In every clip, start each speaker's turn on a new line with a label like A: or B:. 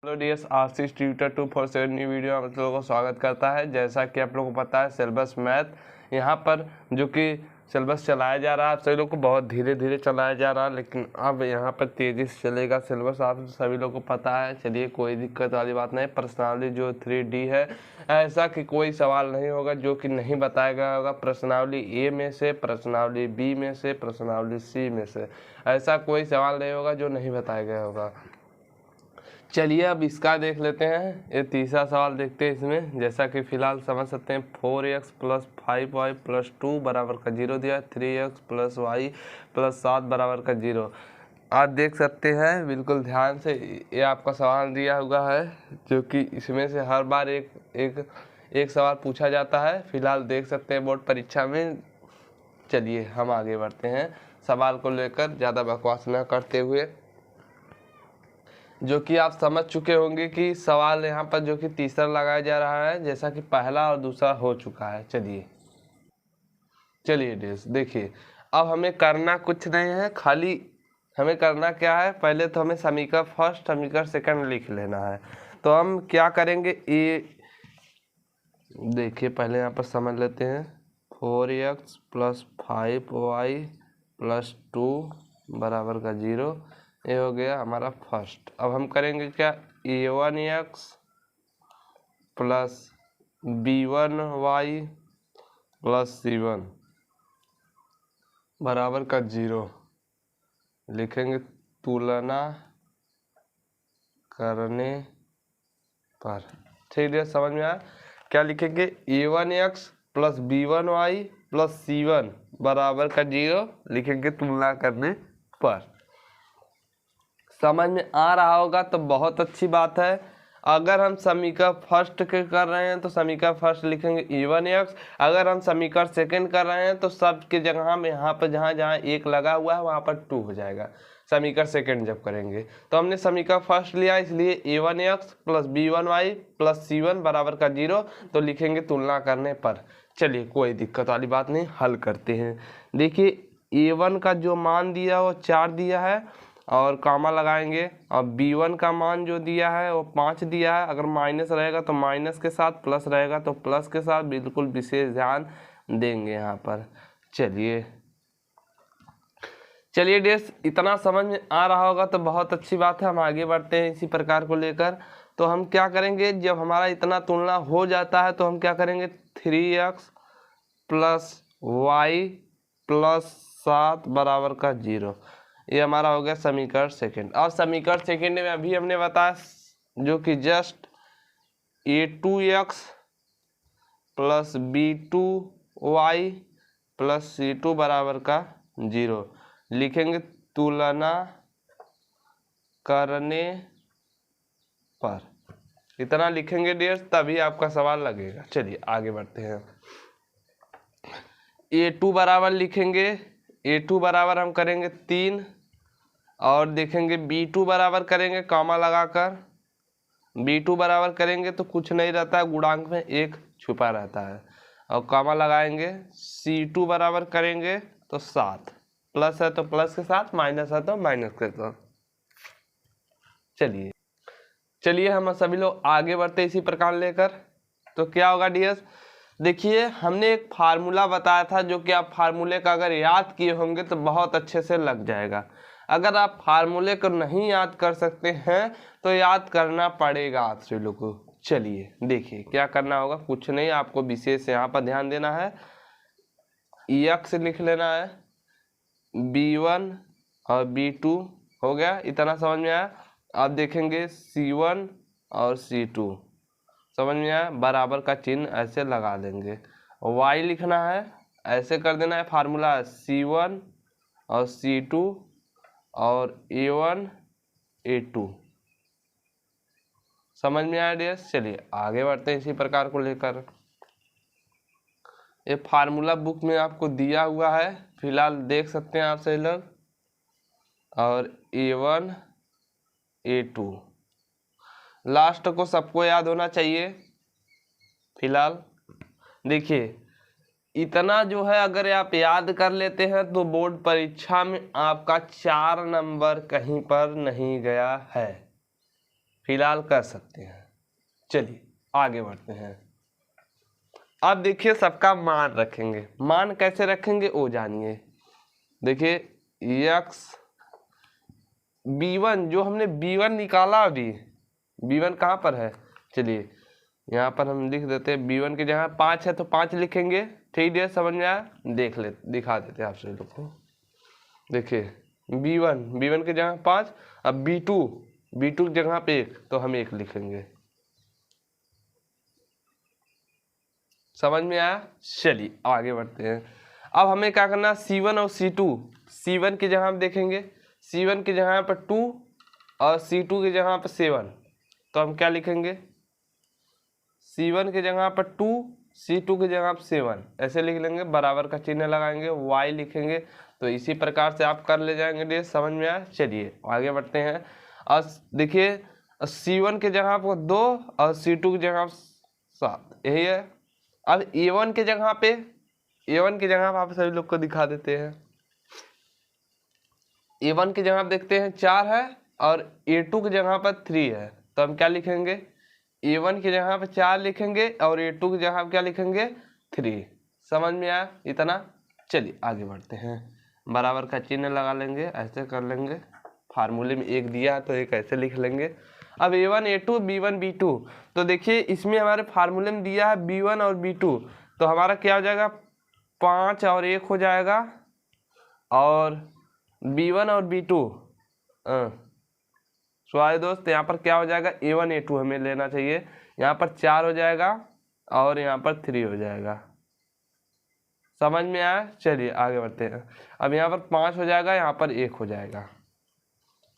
A: Hello dears, आशीष tutor 247 new video में आप लोगों को स्वागत करता है। जैसा कि आप लोगों को पता है, सिलेबस मैथ यहाँ पर जो कि सिलेबस चलाया जा रहा है, सभी लोग को बहुत धीरे धीरे चलाया जा रहा है, लेकिन अब यहाँ पर तेज़ी से चलेगा सिलेबस। आप सभी लोग को पता है। चलिए, कोई दिक्कत वाली बात नहीं। प्रश्नावली जो 3D है, ऐसा कि कोई सवाल नहीं होगा जो कि नहीं बताया गया होगा। प्रश्नावली ए में से, प्रश्नावली बी में से, प्रश्नावली सी में से, ऐसा कोई सवाल नहीं होगा जो नहीं बताया गया होगा। चलिए अब इसका देख लेते हैं। ये तीसरा सवाल देखते हैं इसमें। जैसा कि फिलहाल समझ सकते हैं, 4x + 5y + 2 बराबर का 0 दिया है। 3x + y + 7 बराबर का 0। आप देख सकते हैं बिल्कुल ध्यान से, ये आपका सवाल दिया हुआ है जो कि इसमें से हर बार एक सवाल पूछा जाता है। फिलहाल देख सकते हैं बोर्ड परीक्षा में। चलिए हम आगे बढ़ते हैं सवाल को लेकर, ज़्यादा बकवास न करते हुए। जो कि आप समझ चुके होंगे कि सवाल यहाँ पर जो कि तीसरा लगाया जा रहा है, जैसा कि पहला और दूसरा हो चुका है। चलिए देखिए, अब हमें करना कुछ नहीं है, खाली हमें करना क्या है, पहले तो हमें समीकरण फर्स्ट समीकरण सेकंड लिख लेना है। तो हम क्या करेंगे, ये देखिए पहले यहाँ पर समझ लेते हैं। 4x + 5y + 2 बराबर का 0, ये हो गया हमारा फर्स्ट। अब हम करेंगे क्या, a1x + b1y + c1 बराबर का 0 लिखेंगे तुलना करने पर। ठीक है, समझ में आया। क्या लिखेंगे, a1x + b1y + c1 बराबर का 0 लिखेंगे तुलना करने पर। समझ में आ रहा होगा तो बहुत अच्छी बात है। अगर हम समीकरण फर्स्ट के कर रहे हैं तो समीकरण फर्स्ट लिखेंगे a1x। अगर हम समीकरण सेकंड कर रहे हैं तो सब के जगह में यहाँ पर जहाँ जहाँ एक लगा हुआ है वहाँ पर 2 हो जाएगा समीकरण सेकंड जब करेंगे। तो हमने समीकरण फर्स्ट लिया, इसलिए a1x + b1y + c1 बराबर का 0, तो लिखेंगे तुलना करने पर। चलिए कोई दिक्कत वाली बात नहीं, हल करते हैं। देखिए a1 का जो मान दिया वो 4 दिया है और कामा लगाएंगे, और b1 का मान जो दिया है वो 5 दिया है। अगर माइनस रहेगा तो माइनस के साथ, प्लस रहेगा तो प्लस के साथ, बिल्कुल विशेष ध्यान देंगे यहाँ पर। चलिए डियर्स, इतना समझ में आ रहा होगा तो बहुत अच्छी बात है। हम आगे बढ़ते हैं इसी प्रकार को लेकर। तो हम क्या करेंगे, जब हमारा इतना तुलना हो जाता है तो हम क्या करेंगे, 3x + y + 7 बराबर का 0, ये हमारा हो गया समीकरण सेकंड। और समीकरण सेकंड में अभी हमने बताया जो कि जस्ट a2x + b2y + c2 बराबर का 0 लिखेंगे तुलना करने पर। इतना लिखेंगे डियर्स, तभी आपका सवाल लगेगा। चलिए आगे बढ़ते हैं। a2 बराबर लिखेंगे, a2 बराबर हम करेंगे 3, और देखेंगे b2 बराबर करेंगे कॉमा लगाकर। b2 बराबर करेंगे तो कुछ नहीं रहता है, गुणांक में 1 छुपा रहता है, और कॉमा लगाएंगे। c2 बराबर करेंगे तो 7, प्लस है तो प्लस के साथ, माइनस है तो माइनस के साथ। चलिए हम सभी लोग आगे बढ़ते इसी प्रकार लेकर। तो क्या होगा डियर्स, देखिए हमने एक फार्मूला बताया था जो कि आप फार्मूले का अगर याद किए होंगे तो बहुत अच्छे से लग जाएगा। अगर आप फार्मूले को नहीं याद कर सकते हैं तो याद करना पड़ेगा आप सभी लोग को। चलिए देखिए क्या करना होगा, कुछ नहीं, आपको विशेष यहाँ पर ध्यान देना है। x लिख लेना है, b1 और b2 हो गया, इतना समझ में आया। आप देखेंगे c1 और c2 समझ में आया, बराबर का चिन्ह ऐसे लगा देंगे। y लिखना है, ऐसे कर देना है, फार्मूला c1 और c2 और a1 a2। समझ में आया डियर। चलिए आगे बढ़ते हैं इसी प्रकार को लेकर। ये फार्मूला बुक में आपको दिया हुआ है, फिलहाल देख सकते हैं आप सही लोग। और a1 a2 लास्ट को सबको याद होना चाहिए। फिलहाल देखिए इतना जो है अगर आप याद कर लेते हैं तो बोर्ड परीक्षा में आपका 4 नंबर कहीं पर नहीं गया है। फिलहाल कर सकते हैं। चलिए आगे बढ़ते हैं। अब देखिए सबका मान रखेंगे, मान कैसे रखेंगे वो जानिए। देखिए x b1 जो हमने b1 निकाला, अभी b1 कहाँ पर है, चलिए यहाँ पर हम लिख देते हैं। b1 की जगह 5 है तो 5 लिखेंगे। ठीक है, समझ में आया, दिखा देते हैं आप सभी लोग को। देखिए b1 की जगह 5, अब b2 की जगह पे 1 तो हम 1 लिखेंगे। समझ में आया। चलिए आगे बढ़ते हैं। अब हमें क्या करना है, C1 और C1 की जगह हम देखेंगे, C1 की जगह पर 2 और C2 की जगह पर 7, तो हम क्या लिखेंगे, C1 की जगह पर 2, C2 की जगह पर 7 ऐसे लिख लेंगे, बराबर का चिन्ह लगाएंगे, y लिखेंगे। तो इसी प्रकार से आप कर ले जाएंगे। समझ में आया। चलिए आगे बढ़ते हैं। और देखिए C1 की जगह पर 2 और C2 की जगह पर 7, यही है। अब A1 की जगह पे आप सभी लोग को दिखा देते हैं। A1 की जगह देखते हैं 4 है और A2 की जगह पर 3 है, तो हम क्या लिखेंगे, A1 की जगह पर 4 लिखेंगे और A2 की जगह पर क्या लिखेंगे, 3। समझ में आया इतना। चलिए आगे बढ़ते हैं। बराबर का चिन्ह लगा लेंगे, ऐसे कर लेंगे। फार्मूले में 1 दिया है तो 1 ऐसे लिख लेंगे। अब A1 A2 B1 B2, तो देखिए इसमें हमारे फार्मूले में दिया है B1 और B2, तो हमारा क्या हो जाएगा, 5 और 1 हो जाएगा। और B1 और B2 सॉरी दोस्त, यहाँ पर क्या हो जाएगा, A1 A2 हमें लेना चाहिए। यहाँ पर 4 हो जाएगा और यहाँ पर 3 हो जाएगा। समझ में आया। चलिए आगे बढ़ते हैं। अब यहाँ पर 5 हो जाएगा, यहाँ पर 1 हो जाएगा।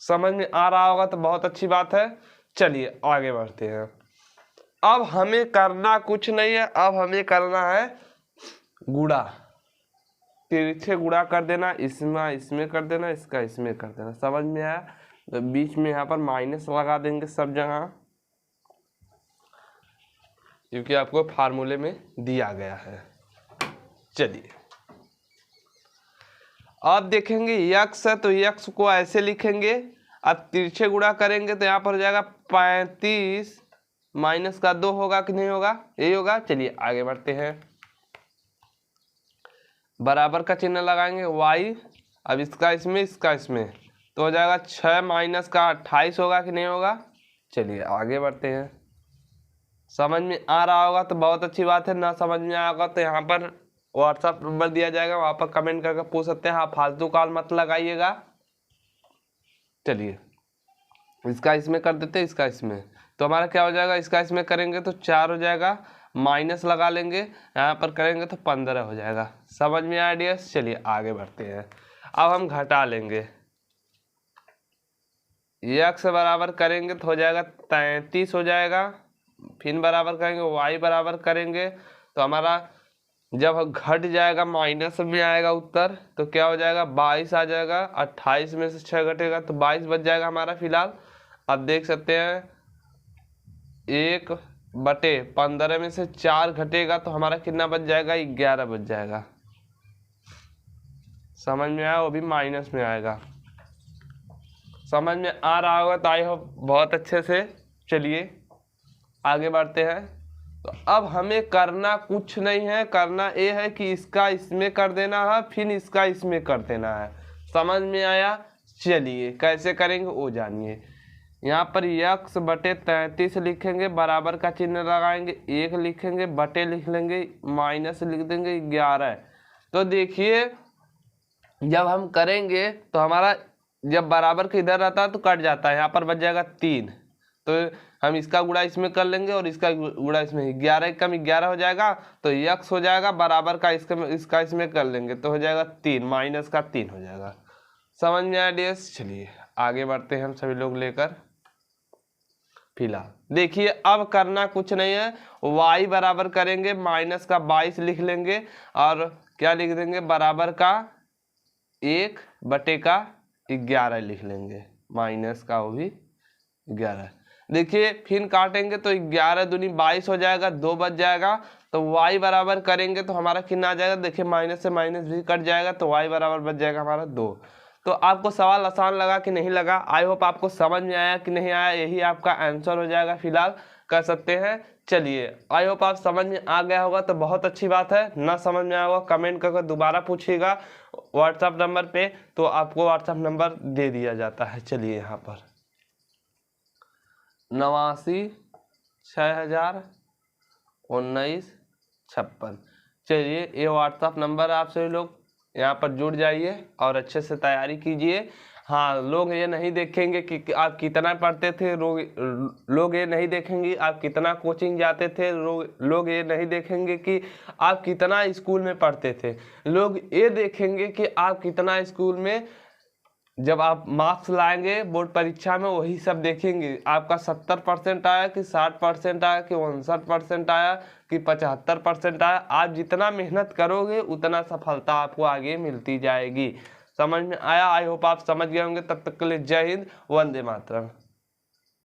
A: समझ में आ रहा होगा तो बहुत अच्छी बात है। चलिए आगे बढ़ते हैं। अब हमें करना कुछ नहीं है, अब हमें करना है गुणा। तिरछे गुणा कर देना, इसमें कर देना, इसका इसमें कर देना। समझ में आया। तो बीच में यहाँ पर माइनस लगा देंगे सब जगह, क्योंकि आपको फार्मूले में दिया गया है। चलिए अब देखेंगे x है तो x को ऐसे लिखेंगे। अब तिरछे गुणा करेंगे तो यहाँ पर हो जाएगा 35 माइनस का 2 होगा कि नहीं होगा, यही होगा। चलिए आगे बढ़ते हैं। बराबर का चिन्ह लगाएंगे y, अब इसका इसमें तो हो जाएगा 6 माइनस का 28 होगा कि नहीं होगा। चलिए आगे बढ़ते हैं। समझ में आ रहा होगा तो बहुत अच्छी बात है, ना समझ में आया होगा तो यहाँ पर व्हाट्सएप नंबर दिया जाएगा, वहाँ पर कमेंट करके पूछ सकते हैं। हाँ, फालतू कॉल मत लगाइएगा। चलिए इसका इसमें कर देते हैं, इसका इसमें, तो हमारा क्या हो जाएगा, इसका इसमें करेंगे तो 4 हो जाएगा, माइनस लगा लेंगे, यहाँ पर करेंगे तो 15 हो जाएगा। समझ में आया डियर्स। चलिए आगे बढ़ते हैं। अब हम घटा लेंगे, x बराबर करेंगे तो हो जाएगा 33 हो जाएगा। फिर बराबर करेंगे, y बराबर करेंगे तो हमारा जब घट जाएगा माइनस में आएगा उत्तर, तो क्या हो जाएगा, 22 आ जाएगा। 28 में से 6 घटेगा तो 22 बच जाएगा हमारा फिलहाल। अब देख सकते हैं 1/15 में से 4 घटेगा तो हमारा कितना बच जाएगा, 11 बच जाएगा। समझ में आया, वो भी माइनस में आएगा। समझ में आ रहा होगा तो आई होप बहुत अच्छे से। चलिए आगे बढ़ते हैं। तो अब हमें करना कुछ नहीं है, करना ये है कि इसका इसमें कर देना है, फिर इसका इसमें कर देना है। समझ में आया। चलिए कैसे करेंगे वो जानिए। यहाँ पर x/33 लिखेंगे, बराबर का चिन्ह लगाएंगे, 1 लिखेंगे, बटे लिख लेंगे, माइनस लिख देंगे 11। तो देखिए जब हम करेंगे तो हमारा जब बराबर का इधर रहता है तो कट जाता है, यहाँ पर बच जाएगा 3। तो हम इसका गुणा इसमें कर लेंगे और इसका गुणा इसमें, 11 कम 11 हो जाएगा तो x हो जाएगा, बराबर का इसका इसमें कर लेंगे तो हो जाएगा 3, माइनस का 3 हो जाएगा। समझ में आया डियर्स। चलिए आगे बढ़ते हैं हम सभी लोग लेकर। फिलहाल देखिए अब करना कुछ नहीं है, y बराबर करेंगे माइनस का 22 लिख लेंगे और क्या लिख देंगे, बराबर का 1/11 लिख लेंगे, माइनस का वो भी 11। देखिए फिर काटेंगे तो 11 दूनी 22 हो जाएगा, 2 बच जाएगा। तो y बराबर करेंगे तो हमारा कितना आ जाएगा, देखिए माइनस से माइनस भी कट जाएगा तो y बराबर बच जाएगा हमारा 2। तो आपको सवाल आसान लगा कि नहीं लगा, आई होप आपको समझ में आया कि नहीं आया, यही आपका आंसर हो जाएगा फिलहाल, कर सकते हैं। चलिए, आई होप आप समझ में आ गया होगा तो बहुत अच्छी बात है। ना समझ में आया होगा कमेंट करके दोबारा पूछिएगा व्हाट्सएप नंबर पे, तो आपको व्हाट्सएप नंबर दे दिया जाता है। चलिए यहाँ पर 89601956। चलिए, ये व्हाट्सएप नंबर आप सभी लोग यहाँ पर जुड़ जाइए और अच्छे से तैयारी कीजिए। हाँ, लोग ये नहीं देखेंगे कि आप कितना पढ़ते थे, लोग ये नहीं देखेंगे आप कितना कोचिंग जाते थे, लोग ये नहीं देखेंगे कि आप कितना स्कूल में पढ़ते थे। लोग ये देखेंगे कि आप कितना स्कूल में जब आप मार्क्स लाएंगे बोर्ड परीक्षा में, वही सब देखेंगे। आपका 70% आया कि 60% आया कि 59% आया कि 75% आया। आप जितना मेहनत करोगे उतना सफलता आपको आगे मिलती जाएगी। समझ में आया? आई होप आप समझ गए होंगे। तब तक के लिए जय हिंद, वंदे मातरम।